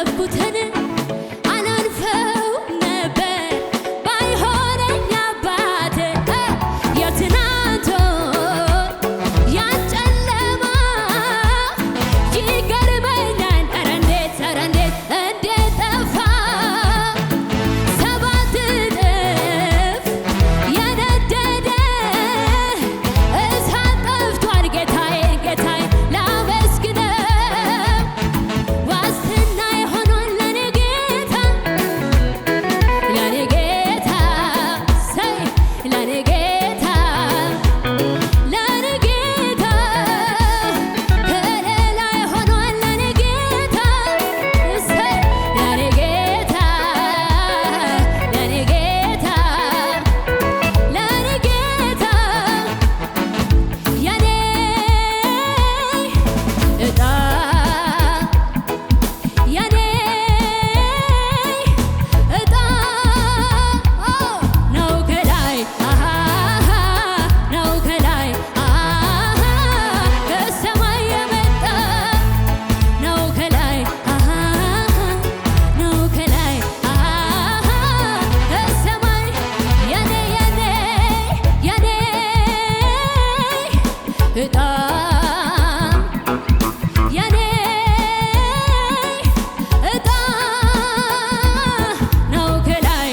ያሰብኩትን አላልፈው ነበር ባይሆነኝ አባቴ የትናንቱ ያጨለማ ይገርመኛል ኧረ እንዴት ጠፋ ሰባት እጥፍ የነደደ እሳት ጠፍቷል ጌታዬ ላመስግነው ዋስትና የሆነው ለኔ ጌታ ሰይ ለኔ ጌታ ከሌላ የሆነው ለኔ ጌታ ሰይ ለኔ ጌታ የኔ እጣ የኔ እጣ ነው ከላይ ነው ከላይ ከሰማይ የመጣ ነው ከላይ ነው ከላይ ከሰማይ የኔ እጣ የኔ እጣ ነው ከላይ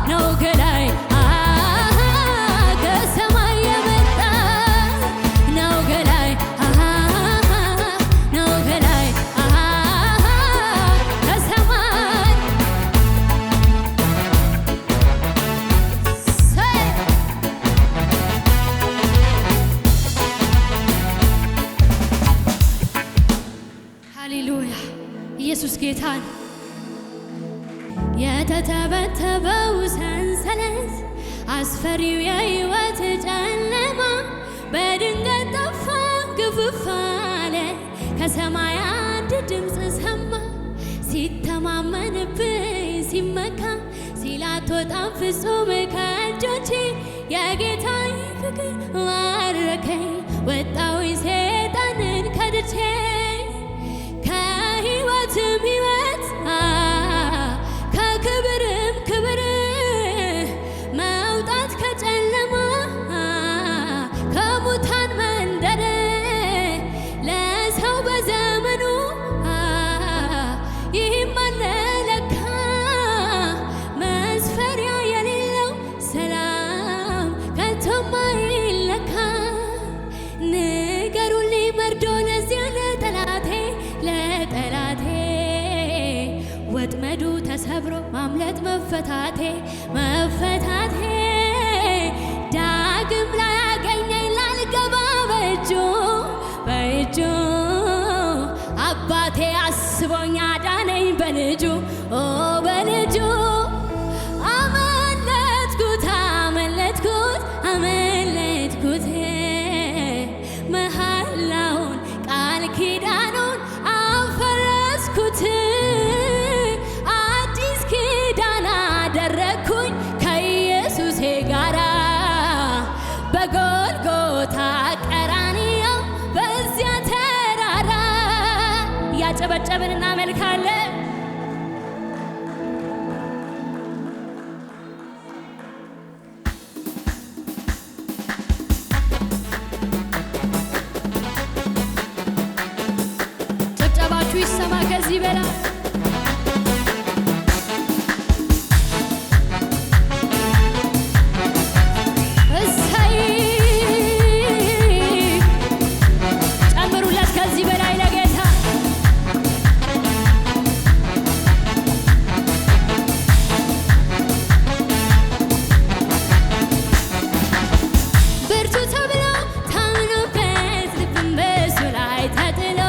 ነው ከላይ ከሰማይ የመጣ ነው ከላይ ነው ከላይ ከሰማይ ሰይ ሃሌሉያ ኢየሱስ ጌታ ነው። የተተበተበው ሰንሰለት አስፈሪው የሕይወት ጨለማ በድንገት ጠፋ ግፍፍ አለ። ከሰማይ አንድ ድምፅ ሰማ ሲተማመንብኝ ሲመካ ሲላት ወጣም ፍጹም ከእጆቼ የጌታዬ ፍቅር ማረከኝ ወጣሁኝ ሰይጣንን ከድቼ ከሕይወትም ሕይወት ከክብርም ክብር መውጣት ከጨለማ ከሙታን መንደር ለሰው በዘመኑ ይህም አለ ለካ መስፈሪያ የሌለው ሰላም ከቶም አይለካ። ንገሩልኝ መርዶ ለዚያ ለጠላቴ ወጥመዱ ተሰብሮ ማምለጥ መፈታቴ ዳግም ላይ ያገኘኝ ላልገባ በእጁ አባቴ አስቦኝ አዳነኝ በልጁ አመለጥኩት መሐላውን ቃል ኪዳኑን አፈረስኩት አዲስ ኪዳን አደረግኩኝ ከኢየሱሴ ጋራ በጎልጎታ ቀራንዮ በዚያ ተራራ እያጨበጨብን እናመልካለን። ጭብጨባችሁ ይሰማ ከዚህ በላይ ጨምሩለት ከዚህ በላይ ለጌታ ብርቱ ተብሎ ታምኖበት ልብን በእሱ ላይ ተጥሎ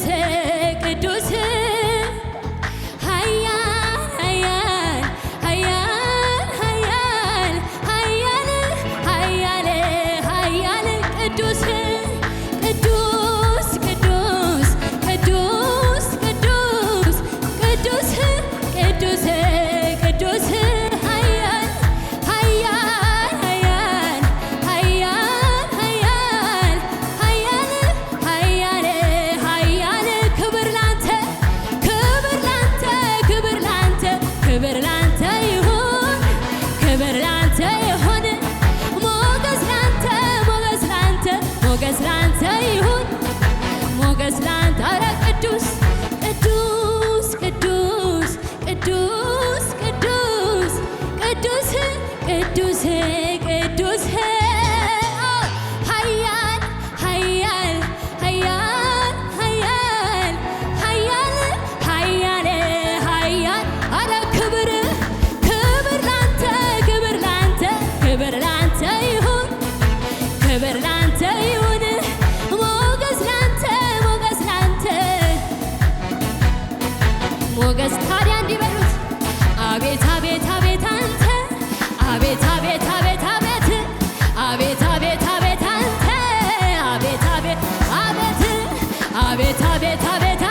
ቅዱስ ኃያል ኃያል ኃያል ኃያል ኃያል ኃያል ኃያል ቅዱስ ቅዱስ ቅዱስ ቅዱስ ቅዱስ ቅዱስ ቅዱስ ቅዱስ ኃያል ኃያል ኃያል ኃያል ኃያል ኃያል ኃያል ክብር ላንተ ክብር ላንተ ክብር ላንተ ክብር ላንተ ይሁን ክብር ላንተ ይሁን ሞገስ ላንተ ሞገስ ላንተ ሞገስ ላንተ ይሁን ሞገስ ላንተ ኧረ ቅዱስ ቅዱስ ቅዱስ ቅዱስ ቅዱስ ቅዱስ ቅዱስ ቅዱስ ኃያል ኃያል ኃያል ኃያል ኃያል ኃያል ኃያል ኧረ ክብር ክብር ላንተ ክብር ላንተ ክብር ላንተ ይሁን ክብር ላንተ ይሁን ሞገስ ላንተ ሞገስ ላንተ ሞገስ ታዲያ እንዲበሉት አቤት አቤት አቤት አንተ አቤት አቤት አቤት አቤት አቤት አቤት አቤት አንተ አቤት አቤት አቤት አቤት አቤት አቤት